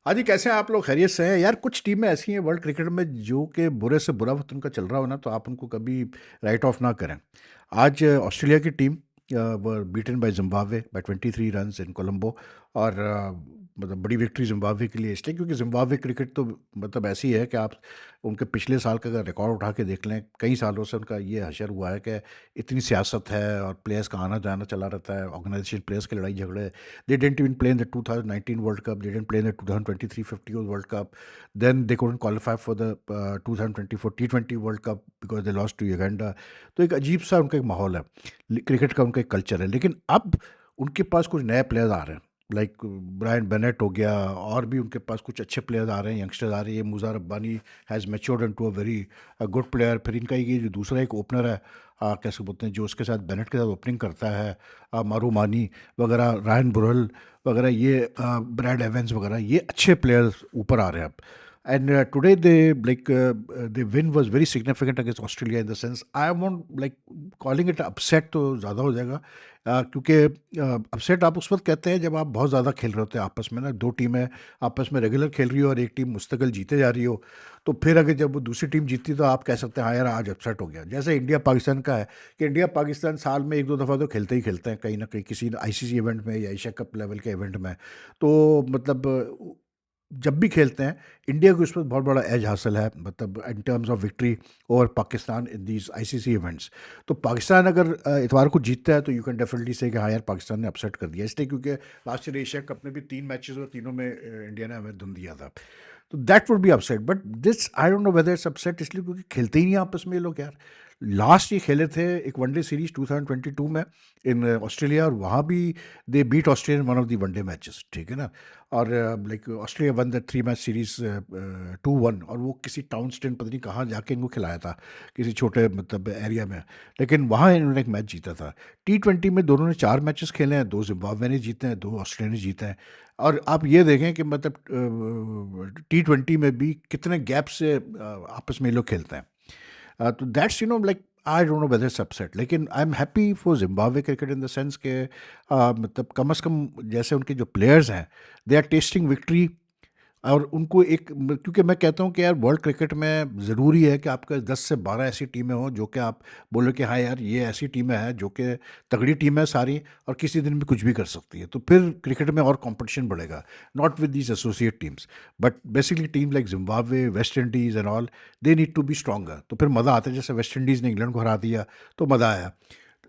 हाँ जी, कैसे हैं आप लोग? खैरियत से हैं? यार कुछ टीमें ऐसी हैं वर्ल्ड क्रिकेट में जो कि बुरे से बुरा वक़्त उनका चल रहा हो ना, तो आप उनको कभी राइट ऑफ ना करें। आज ऑस्ट्रेलिया की team were beaten by Zimbabwe by 23 runs in Colombo. और मतलब बड़ी विक्ट्री ज़िम्बाब्वे के लिए इसलिए क्योंकि ज़िम्बाब्वे क्रिकेट तो मतलब ऐसी है कि आप उनके पिछले साल का अगर रिकॉर्ड उठा के देख लें, कई सालों से उनका ये हशर हुआ है कि इतनी सियासत है और प्लेयर्स का आना-जाना चला रहता है, ऑर्गेनाइज़ेशन प्लेयर्स की लड़ाई-झगड़े। They didn't even play in the 2019 World Cup. They didn't play in the 2023 50 over World Cup. Then they couldn't qualify for the 2024 T20 World Cup because they lost to Uganda. तो एक अजीब सा उनका एक माहौल है, cricket का उनका एक कल्चर है। लेकिन अब उनके पास कुछ नए प्लेयर्स आ रहे हैं, लाइक ब्रायन बेनेट हो गया, और भी उनके पास कुछ अच्छे प्लेयर्स आ रहे हैं, यंगस्टर्स आ रहे हैं। Muzarabani has matured into a very good player. फिर इनका ये जो दूसरा एक ओपनर है, कैसे बोलते हैं, जो उसके साथ बेनेट के साथ ओपनिंग करता है, मारू मानी वगैरह, रायन बुरल वगैरह, ये ब्रैड एवेंस वगैरह, ये अच्छे प्लेयर्स ऊपर आ रहे हैं अब। And today they like the win was very significant against Australia in the sense I want like calling it upset तो ज़्यादा हो जाएगा, क्योंकि अपसेट आप उस वक्त कहते हैं जब आप बहुत ज़्यादा खेल रहे होते हैं आपस में ना, दो टीमें आपस में रेगुलर खेल रही हो और एक टीम मुस्तकिल जीते जा रही हो। तो फिर अगर जब वो दूसरी टीम जीतती तो आप कह सकते हैं हाँ यार आज अपसेट हो गया। जैसे इंडिया पाकिस्तान का है कि इंडिया पाकिस्तान साल में एक दो दफ़ा तो खेलते ही खेलते हैं कहीं ना कहीं, किसी आईसीसी इवेंट में या एशिया कप लेवल के इवेंट में। तो मतलब जब भी खेलते हैं इंडिया को इस पर बहुत बड़ा एज हासिल है, मतलब in terms of victory over Pakistan in these ICC events. तो पाकिस्तान अगर इतवार को जीतता है तो यू कैन डेफिनेटली से कि हाँ यार पाकिस्तान ने अपसेट कर दिया, इसलिए क्योंकि लास्ट ईयर एशिया कप में भी 3 मैचेस और तीनों में इंडिया ने हमें धुन दिया था। तो that would be upset, but this I don't know whether it's upset, इसलिए क्योंकि खेलते ही नहीं आपस में ये लोग यार। लास्ट ये खेले थे एक वनडे सीरीज 2022 में इन ऑस्ट्रेलिया, और वहाँ भी they beat Australia in one of the one day matches, ठीक है ना। और like Australia won the 3 match series 2-1, और वो किसी टाउन स्टेन पता नहीं कहाँ जाके इनको खिलाया था, किसी छोटे मतलब एरिया में। लेकिन वहाँ इन्होंने एक मैच जीता था। T20 में दोनों ने 4 मैचेस खेले हैं, 2 जिम्बाब्वे ने जीते हैं, 2 ऑस्ट्रेलिया ने जीते हैं। और आप ये देखें कि मतलब T20 में भी कितने गैप से आपस में ये लोग खेलते हैं। तो that's like I don't know whether it's upset, लेकिन I am happy for Zimbabwe cricket in the sense के मतलब कम से कम जैसे उनके जो प्लेयर्स हैं दे आर टेस्टिंग विक्ट्री। और उनको एक क्योंकि मैं कहता हूँ कि यार वर्ल्ड क्रिकेट में ज़रूरी है कि आपके 10 से 12 ऐसी टीमें हों जो कि आप बोलो कि हाँ यार ये ऐसी टीमें हैं जो कि तगड़ी टीम है सारी, और किसी दिन भी कुछ भी कर सकती है, तो फिर क्रिकेट में और कंपटीशन बढ़ेगा। Not with these associate teams, but basically team like Zimbabwe, West Indies and all, they need to be stronger, तो फिर मज़ा आता है। जैसे वेस्ट इंडीज़ ने इंग्लैंड को हरा दिया तो मज़ा आया।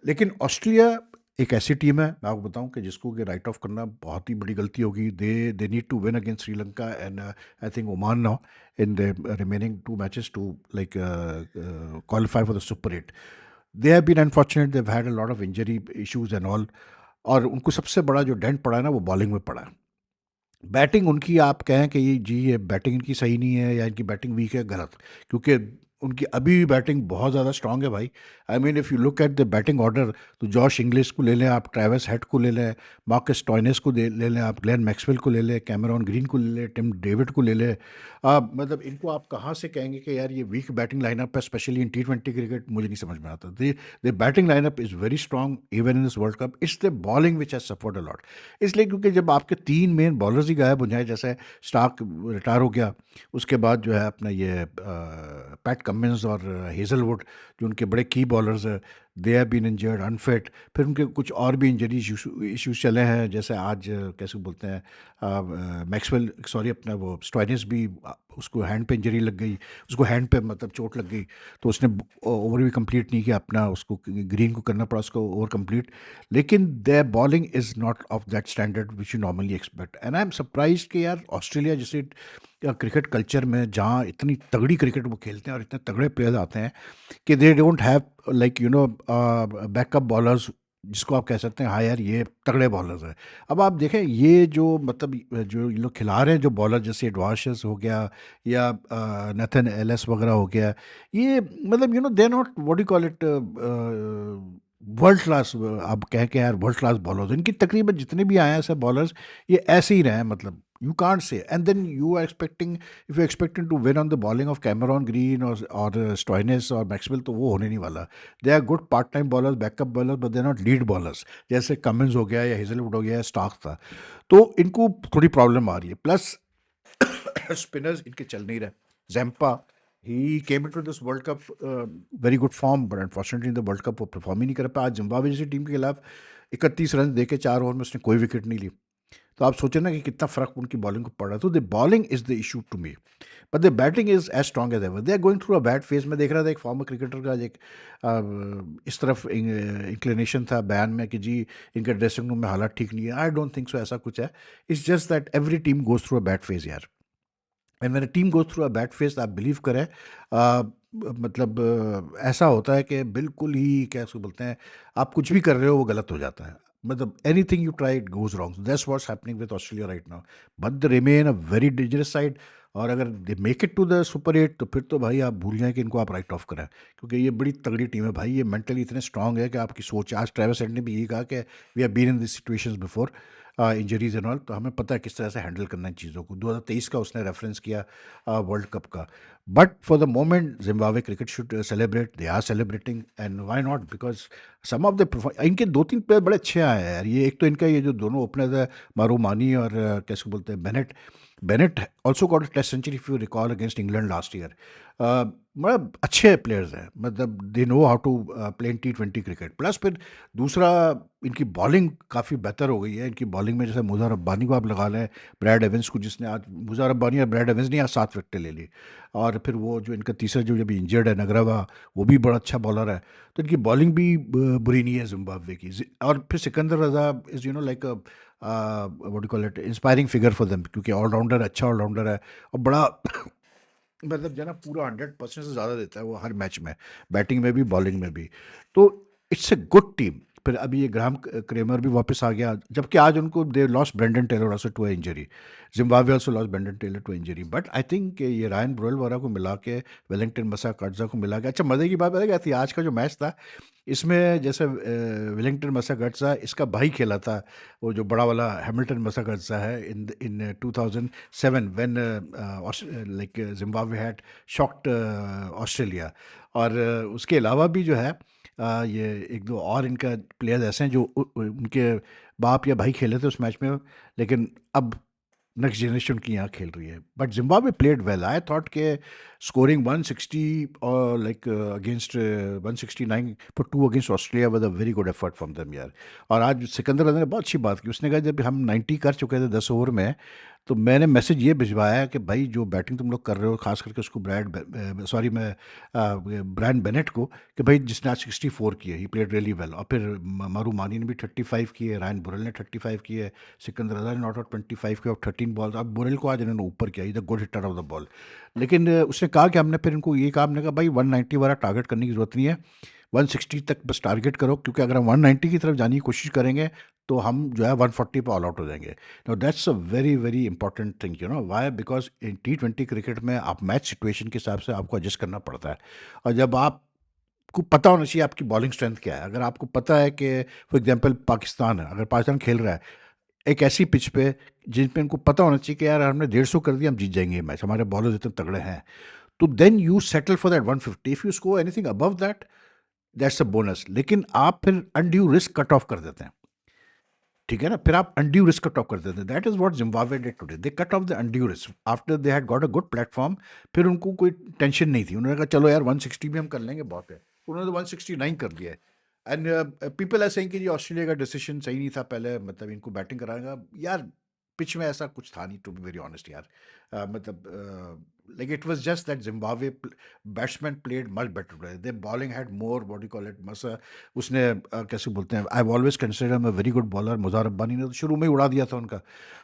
लेकिन ऑस्ट्रेलिया एक ऐसी टीम है, मैं आपको बताऊं कि जिसको कि राइट ऑफ करना बहुत ही बड़ी गलती होगी। They need to win against Sri Lanka and I think Oman now in the remaining 2 matches to like qualify for the super 8। They have been unfortunate, they have had a lot of injury issues and all. और उनको सबसे बड़ा जो dent पड़ा है ना वो bowling में पड़ा है। बैटिंग उनकी आप कहें कि ये जी ये बैटिंग इनकी सही नहीं है या इनकी बैटिंग वीक है, गलत। क्योंकि उनकी अभी भी बैटिंग बहुत ज़्यादा स्ट्रांग है भाई। I mean if you look at the batting order, तो जॉश इंग्लिश को ले लें आप, ट्रेविस हेड को ले लें, मार्कस स्टोइनिस को ले लें आप, ग्लेन मैक्सवेल को ले लें, कैमरॉन ग्रीन को ले लें, टिम डेविड को ले लें। मतलब इनको आप कहाँ से कहेंगे कि यार ये वीक बैटिंग लाइनअप है, स्पेशली इन T20 क्रिकेट, मुझे नहीं समझ में आता। The batting lineup is very strong even in this world cup. It's the bowling which has suffered a lot. इसलिए क्योंकि जब आपके 3 मेन बॉलर्स ही गायब हो जाए, जैसे स्टार्क रिटायर हो गया, उसके बाद जो है अपना ये पैट कमिंस और हेजलवुड, जो उनके बड़े की बॉलर्स हैं, they have been injured, unfit. फिर उनके कुछ और भी इंजरी इश्यूज चले हैं, जैसे आज कैसे बोलते हैं मैक्सवेल, सॉरी अपना वो स्टोइनिस भी, उसको हैंड पे इंजरी लग गई, उसको हैंड पे मतलब चोट लग गई, तो उसने ओवर भी कंप्लीट नहीं किया अपना, उसको ग्रीन को करना पड़ा उसको ओवर कंप्लीट। लेकिन the bowling is not of that standard which you normally expect, and I am surprise कि यार ऑस्ट्रेलिया जैसे क्रिकेट कल्चर में जहाँ इतनी तगड़ी क्रिकेट वो खेलते हैं और इतने तगड़े प्लेयर्स आते हैं कि they don't have like backup bowlers, जिसको आप कह सकते हैं हाँ यार ये तगड़े बॉलर्स हैं। अब आप देखें ये जो मतलब जो ये लोग खिला रहे हैं जो बॉलर, जैसे एडवाशस हो गया या नथन एलएस वगैरह हो गया, ये मतलब they not what you call it world class. आप कह के यार वर्ल्ड क्लास बॉलर्स, इनकी तकरीबन जितने भी आए हैं ऐसे बॉलर्स, ये ऐसे ही रहे हैं, मतलब you can't say. And then you are expecting, if you expecting to win on the bowling of Cameron Green और स्टोइनिस और मैक्सवेल, तो वो होने नहीं वाला। They are good part time bowlers, backup bowlers, but they not lead bowlers, जैसे Cummins हो गया या हेजलवुड हो गया या स्टार्क था। तो इनको थोड़ी प्रॉब्लम आ रही है। प्लस स्पिनर्स इनके चल नहीं रहे. Zampa, he came into this world cup very good form, but unfortunately in the world cup वो परफॉर्म ही नहीं कर पाया. आज जिम्बाब्वे जैसी टीम के खिलाफ 31 रन दे के 4 ओवर में उसने कोई विकेट नहीं ली. तो आप सोचें ना कि कितना फ़र्क उनकी बॉलिंग को पड़ रहा है. तो the bowling is the issue to me, but the batting is as strong as ever. They are going through a bad phase. मैं देख रहा था एक फॉर्मर क्रिकेटर का एक इस तरफ इंक्लिनेशन था बयान में कि जी इनके ड्रेसिंग रूम में हालात ठीक नहीं है. आई डोंट थिंक सो ऐसा कुछ है. It's just that every team goes through a bad phase यार. And when a team goes through a bad phase, आप बिलीव करें, मतलब ऐसा होता है कि बिल्कुल ही क्या उसको बोलते हैं, आप कुछ भी कर रहे हो वो गलत हो जाता है. मतलब anything you try it goes wrong. That's what's happening with Australia right now. But they remain a very dangerous side. और अगर they make it to the super eight तो फिर तो भाई आप भूल जाएं कि इनको आप राइट ऑफ करें, क्योंकि ये बड़ी तगड़ी टीम है भाई. ये मेंटली इतने स्ट्रांग है कि आपकी सोच. आज ट्रेविस हेड ने भी यही कहा कि we have been in this situations before, injuries and all. तो हमें पता है किस तरह से हैंडल करना है चीज़ों को. 2023 का उसने रेफरेंस किया वर्ल्ड कप का. But for the moment Zimbabwe cricket should celebrate. They are celebrating and why not, because some of the इनके 2-3 प्लेयर बड़े अच्छे आए हैं यार. ये एक तो इनका ये जो दोनों ओपनर है मारूमानी और कैसे बोलते हैं Bennett. Bennett also got a test century if you recall against England last year. मतलब अच्छे प्लेयर्स हैं, मतलब they know how to play in T20 cricket. Plus फिर दूसरा, इनकी बॉलिंग काफ़ी बेहतर हो गई है. इनकी बॉलिंग में जैसे मुज़र रब्बानी को आप लगा लें, ब्रैड एवंस को, जिसने आज मुज़र रब्बानी और ब्रैड एवंस ने आज 7 विकेटें ले ली. और फिर वो जो इनका तीसरा जो अभी इंजर्ड है नगरवा, वो भी बड़ा अच्छा बॉलर है. तो इनकी बॉलिंग भी बुरी नहीं है जिम्बाब्वे की. और फिर Sikandar Raza is like what do call it, inspiring figure for them, क्योंकि ऑलराउंडर, अच्छा ऑलराउंडर है और बड़ा मतलब जो है ना पूरा 100% से ज़्यादा देता है वो हर मैच में, बैटिंग में भी बॉलिंग में भी. तो इट्स ए गुड टीम. फिर अभी ये ग्राहम क्रेमर भी वापस आ गया, जबकि आज उनको they lost Brendan Taylor also to injury. Zimbabwe also lost Brendan Taylor to injury. But I think ये रायन ब्रोल वाला को मिला के, वेलिंगटन मसा कर्जा को मिला के, अच्छा मज़े की बात पता क्या थी आज का जो मैच था, इसमें जैसे वेलिंगटन मसागट्सा इसका भाई खेला था, वो जो बड़ा वाला हैमिल्टन मसागट्सा है, इन 2007 when like Zimbabwe had shocked Australia. और उसके अलावा भी जो है ये एक दो और इनका प्लेयर्स ऐसे हैं जो उनके बाप या भाई खेले थे उस मैच में, लेकिन अब नेक्स्ट जनरेशन की यहाँ खेल रही है. But Zimbabwe played well. I thought के स्कोरिंग 160 और like against 169 for 2 against Australia was a very good effort from them यार. और आज सिकंदर रजा ने बहुत अच्छी बात की. उसने कहा जब हम 90 कर चुके थे 10 ओवर में, तो मैंने मैसेज ये भिजवाया कि भाई जो बैटिंग तुम लोग कर रहे हो, खास करके उसको मैं ब्रायन बेनेट को, कि भाई जिसने आज 64 किए, ही प्लेड रियली वेल. और फिर मारू मानी ने भी 35 किए, रायन बुरल ने 35 किए, सिकंदर रजा ने नॉट आउट 25 के और 13 बॉल. अब बुरल को आज इन्होंने ऊपर किया, इधर good hitter of the ball. लेकिन उसने कहा कि हमने फिर इनको ये कहा, हमने कहा भाई 190 वाला टारगेट करने की जरूरत नहीं है, 160 तक बस टारगेट करो, क्योंकि अगर हम 190 की तरफ जाने की कोशिश करेंगे तो हम जो है 140 पे ऑल आउट हो जाएंगे. No that's a very very important thing, why, because in T20 cricket में आप मैच सिचुएशन के हिसाब से आपको एडजस्ट करना पड़ता है. और जब आपको पता होना चाहिए आपकी बॉलिंग स्ट्रेंथ क्या है. अगर आपको पता है कि फॉर एग्जांपल पाकिस्तान है, अगर पाकिस्तान खेल रहा है एक ऐसी पिच पे जिन पे इनको पता होना चाहिए कि यार हमने 150 कर दिया, हम जीत जाएंगे ये मैच, हमारे बॉलर्स इतने तगड़े हैं, तो then you settle for that 150. If you score anything above that, that's a bonus. लेकिन आप फिर अनड्यू रिस्क कट ऑफ कर देते हैं, ठीक है ना. फिर आप अनड्यू रिस्क कट ऑफ कर देते हैं. That is what Zimbabwe did today. They cut off the undue risk after they had got a good platform. फिर उनको कोई टेंशन नहीं थी. उन्होंने कहा चलो यार 160 भी हम कर लेंगे, बहुत है. उन्होंने तो 169 कर दिया है. एंड पीपल आर सेइंग कि ये ऑस्ट्रेलिया का डिसीजन सही नहीं था पहले, मतलब इनको बैटिंग कराएगा यार. पिच में ऐसा कुछ था नहीं, टू बी वेरी ऑनेस्ट यार. मतलब like it was just that Zimbabwe batsman played much better. They bowling had more what you call it मसा. उसने कैसे बोलते हैं, I always consider him a very good bowler. Muzarabani ने तो शुरू में ही उड़ा दिया था उनका.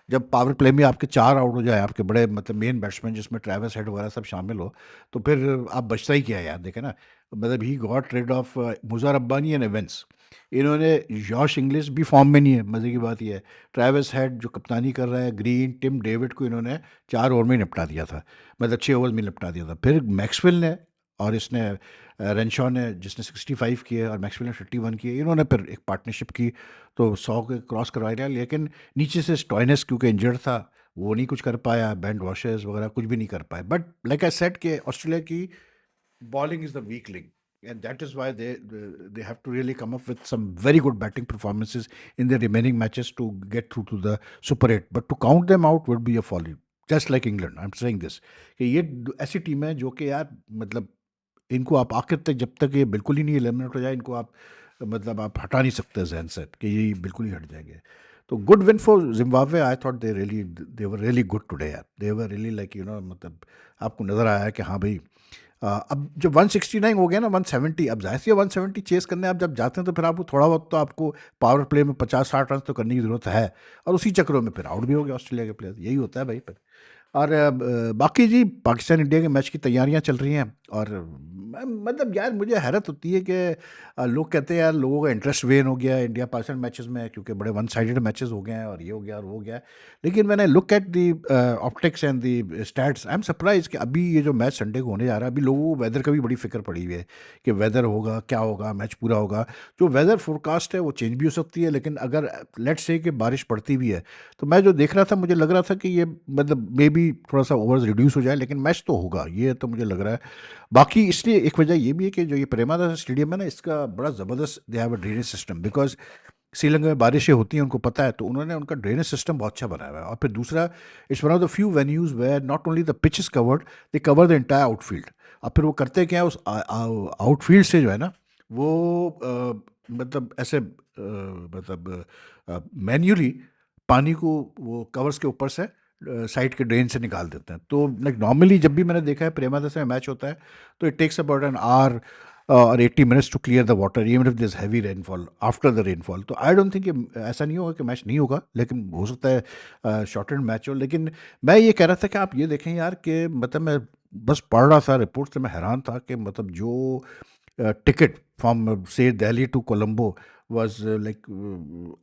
जब पावर प्ले में आपके 4 आउट हो जाए, आपके बड़े मतलब मेन बैट्समैन जिसमें ट्रेविस हेड वगैरह सब शामिल हो, तो फिर आप बचता ही क्या है यार, देखे ना. मतलब he got rid of Muzarabani and Evans. इन्होंने जॉश इंग्लिश भी फॉर्म में नहीं है, मज़े की बात यह है. ट्रेविस हेड जो कप्तानी कर रहा है, ग्रीन, टिम डेविड को इन्होंने 4 ओवर में ही निपटा दिया था, मतलब 6 ओवर में निपटा दिया था. फिर मैक्सवेल ने और इसने रेनशॉ ने, जिसने 65 किए और मैक्सवेल ने 51 किए, इन्होंने फिर एक पार्टनरशिप की तो 100 के क्रॉस करवा लिया. लेकिन नीचे से स्टॉइनस क्योंकि इंजर्ड था, वो नहीं कुछ कर पाया, बैंड वॉशेस वगैरह कुछ भी नहीं कर पाए. बट लाइक आई सेड कि ऑस्ट्रेलिया की bowling is the weak link, and that is why they have to really come up with some very good batting performances in the remaining matches to get through to the Super 8. But to count them out would be a folly. Just like England, I am saying this, कि ये ऐसी team है जो कि यार मतलब इनको आप आखिर तक, जब तक ये बिल्कुल ही नहीं एलिमिनेट हो जाए, इनको आप मतलब आप हटा नहीं सकते जहन से कि ये बिल्कुल ही हट जाएंगे। तो good win for Zimbabwe, I thought they were really good today यार, दे वर रियली लाइक मतलब आपको नज़र आया कि हाँ भाई, अब जब 169 हो गया ना, 170, अब जाहिर सी 170 चेस करने आप जब जाते हैं तो फिर आपको थोड़ा बहुत तो आपको पावर प्ले में 50-60 रन तो करने की ज़रूरत है, और उसी चक्रों में फिर आउट भी हो गया ऑस्ट्रेलिया के प्लेयर, यही होता है भाई फिर। और बाकी जी पाकिस्तान इंडिया के मैच की तैयारियां चल रही हैं, और मतलब यार मुझे हैरत होती है कि लोग कहते हैं यार लोगों का इंटरेस्ट वेन हो गया है इंडिया पाकिस्तान मैचेस में, क्योंकि बड़े वन साइडेड मैचेस हो गए हैं, और ये हो गया और वो हो गया है। लेकिन मैंने look at the optics and the stats, I am surprise कि अभी ये जो मैच संडे को होने जा रहा है, अभी लोगों को वेदर का भी बड़ी फिक्र पड़ी हुई है कि वेदर होगा क्या होगा, मैच पूरा होगा। जो वेदर फोरकास्ट है वो चेंज भी हो सकती है, लेकिन अगर लेट्स से कि बारिश पड़ती भी है, तो मैं जो देख रहा था मुझे लग रहा था कि ये मतलब मे बी थोड़ा सा ओवर्स रिड्यूस हो जाए, लेकिन मैच तो होगा, ये तो मुझे लग रहा है। बाकी इसलिए एक वजह ये भी है कि जो ये प्रेमादासा स्टेडियम है ना, इसका बड़ा ज़बरदस्त they have a drainage system, because Sri Lanka में बारिशें होती हैं उनको पता है, तो उन्होंने उनका ड्रेनेज सिस्टम बहुत अच्छा बनाया हुआ है। और फिर दूसरा, it's one of the few venues where not only the pitch is covered, they cover the entire outfield. और फिर वो करते क्या है, उस आउटफील्ड से जो है ना वो मतलब ऐसे मतलब मैन्युअली पानी को वो कवर्स के ऊपर से साइड के ड्रेन से निकाल देते हैं। तो लाइक नॉर्मली जब भी मैंने देखा है प्रेमादासा में मैच होता है, तो it takes about an hour और 80 minutes to clear the water, even if this heavy rainfall after the rainfall. तो आई डोंट थिंक ऐसा नहीं होगा कि मैच नहीं होगा, लेकिन हो सकता है शॉर्ट एंड मैच हो। लेकिन मैं ये कह रहा था कि आप ये देखें यार कि मतलब मैं बस पढ़ रहा था रिपोर्ट से, मैं हैरान था कि मतलब जो टिकट फ्रॉम से Delhi to Colombo was like,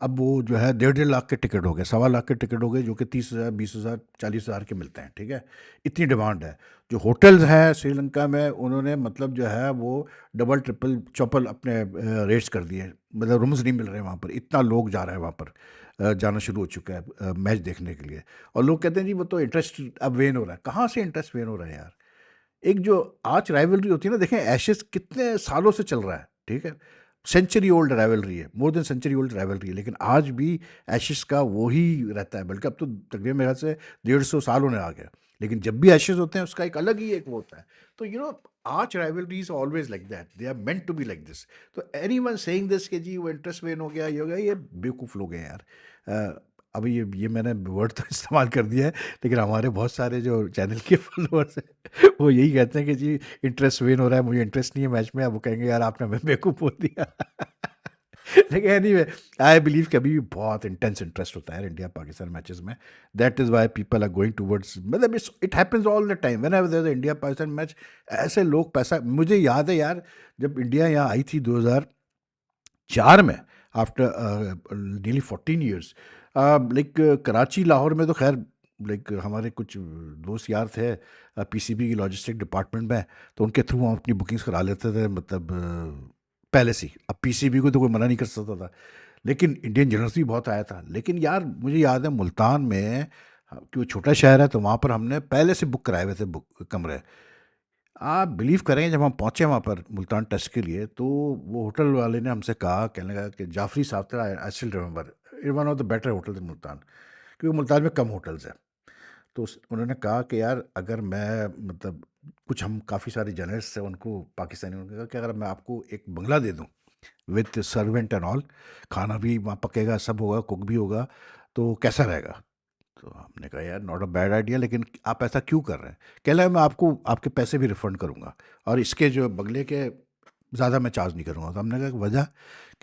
अब वो जो है 1.5 लाख के टिकट हो गए, 1.25 लाख के टिकट हो गए, जो कि 30,000 20,000 40,000 के मिलते हैं, ठीक है। इतनी डिमांड है। जो होटल्स हैं श्रीलंका में, उन्होंने मतलब जो है वो डबल ट्रिपल चौपल अपने रेट्स कर दिए, मतलब रूम्स नहीं मिल रहे वहाँ पर, इतना लोग जा रहे हैं वहाँ पर, जाना शुरू हो चुका है मैच देखने के लिए। और लोग कहते हैं जी वो तो इंटरेस्ट अब वेन हो रहा है। कहाँ से इंटरेस्ट वेन हो रहा है यार? एक जो आर्च राइवलरी होती है ना, देखें एशेस कितने सालों से चल रहा है, ठीक है, सेंचुरी ओल्ड राइवलरी है, more than century old rivalry है, लेकिन आज भी एशेस का वही रहता है, बल्कि अब तो तकरीबन मेरे ख्याल से 150 साल होने आ गया। लेकिन जब भी एशेस होते हैं उसका एक अलग ही एक वो होता है। तो arch rivalries always like that, they are meant to be like this. तो एनी वन सेइंग दिस कि जी वो इंटरेस्ट वेन हो गया, ये हो गया, ये बेवकूफ़ लोग हैं यार। अभी ये मैंने वर्ड तो इस्तेमाल कर दिया है, लेकिन हमारे बहुत सारे जो चैनल के फॉलोअर्स हैं वो यही कहते हैं कि जी इंटरेस्ट वेन हो रहा है, मुझे इंटरेस्ट नहीं है मैच में। अब वो कहेंगे यार आपने हमें बेवकूफ़ बोल दिया। लेकिन एनीवे, आई बिलीव कि अभी भी बहुत इंटेंस इंटरेस्ट होता है इंडिया पाकिस्तान मैचेस में। That is why people are going towards, मतलब it happens all the time whenever there is India Pakistan match. ऐसे लोग पैसा, मुझे याद है यार जब इंडिया यहाँ आई थी 2004 में, after nearly 14 years, like Karachi Lahore में तो खैर लाइक हमारे कुछ दोस्त यार थे पीसीबी की लॉजिस्टिक डिपार्टमेंट में, तो उनके थ्रू हम अपनी बुकिंग्स करा लेते थे, मतलब पहले से ही। अब पीसीबी को तो कोई मना नहीं कर सकता था, लेकिन इंडियन जर्नल्स भी बहुत आया था। लेकिन यार मुझे याद है मुल्तान में, कि वो छोटा शहर है, तो वहाँ पर हमने पहले से बुक कराए हुए थे बुक कमरे। आप बिलीव करेंगे जब हम पहुँचे वहाँ पर मुल्तान टेस्ट के लिए, तो वो होटल वाले ने हमसे कहा, कहने लगा कि जाफरी साहब थे, I still remember, it one of the better hotel in Multan, क्योंकि मुल्तान में कम होटल्स हैं। तो उन्होंने कहा कि यार अगर मैं मतलब कुछ, हम काफ़ी सारे जर्नलिस्ट हैं, उनको पाकिस्तानी, उन्होंने कहा कि अगर मैं आपको एक बंगला दे दूँ विथ सर्वेंट एंड ऑल, खाना भी वहाँ पकेगा, सब होगा, कुक भी होगा, तो कैसा रहेगा? तो हमने कहा यार नॉट अ बैड आइडिया, लेकिन आप ऐसा क्यों कर रहे हैं? कह रहा है मैं आपको आपके पैसे भी रिफंड करूंगा, और इसके जो बंगले के ज़्यादा मैं चार्ज नहीं करूंगा। तो हमने कहा वजह?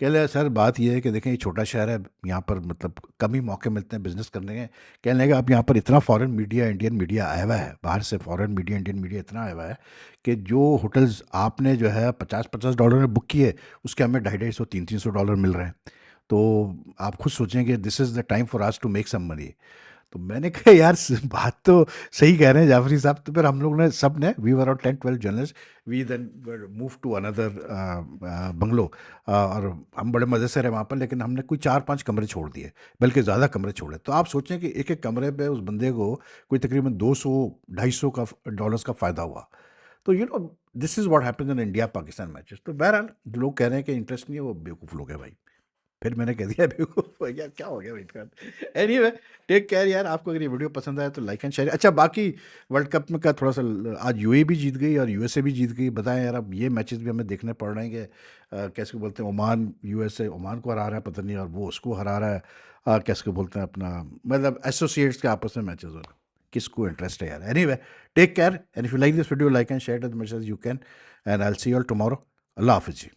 कह रहे सर बात यह है कि देखें ये छोटा शहर है, यहाँ पर मतलब कम ही मौके मिलते हैं बिजनेस करने के। कहने लगा अब यहाँ पर इतना फॉरेन मीडिया इंडियन मीडिया आया हुआ है, बाहर से फॉरेन मीडिया इंडियन मीडिया इतना आया हुआ है कि जो होटल्स आपने जो है 50-50 डॉलर में बुक किए, उसके हमें 250-300 300 डॉलर मिल रहे हैं। तो आप खुद सोचें कि this is the time for us to make some money. तो मैंने कहा यार बात तो सही कह रहे हैं जाफरी साहब। तो फिर हम लोग ने सब ने, we were all 10-12 journalist, we then move to another bungalow, और हम बड़े मज़े से रहे वहाँ पर, लेकिन हमने कोई 4-5 कमरे छोड़ दिए, बल्कि ज़्यादा कमरे छोड़े। तो आप सोचें कि एक एक कमरे पे उस बंदे को कोई तकरीबन 200-250 का डॉलर्स का फ़ायदा हुआ। तो this is what happens in India Pakistan matches. तो बहरहाल जो लोग कह रहे हैं कि इंटरेस्ट नहीं है, वो बेवकूफ़ लोग हैं भाई। फिर मैंने कह दिया बेवकूफ़ यार, क्या हो गया वेट कर। एनीवे, टेक केयर यार। आपको अगर ये वीडियो पसंद आया तो लाइक एंड शेयर। अच्छा, बाकी वर्ल्ड कप में का थोड़ा सा आज यूएई भी जीत गई और यूएसए भी जीत गई। बताएं यार, अब ये मैचेस भी हमें देखने पड़ रहे हैं कि कैसे को बोलते हैं, ओमान यूएसए ओमान को हरा रहा है पता नहीं, और वो उसको हरा रहा है। कैसे को बोलते हैं अपना, मतलब एसोसिएट्स के आपस में मैचेस हो रहे हैं। किसको इंटरेस्ट है यार। Anyway, take care and if you like this video, like and share as much as you can, and I will see you all tomorrow. अल्लाह हाफिज़ जी।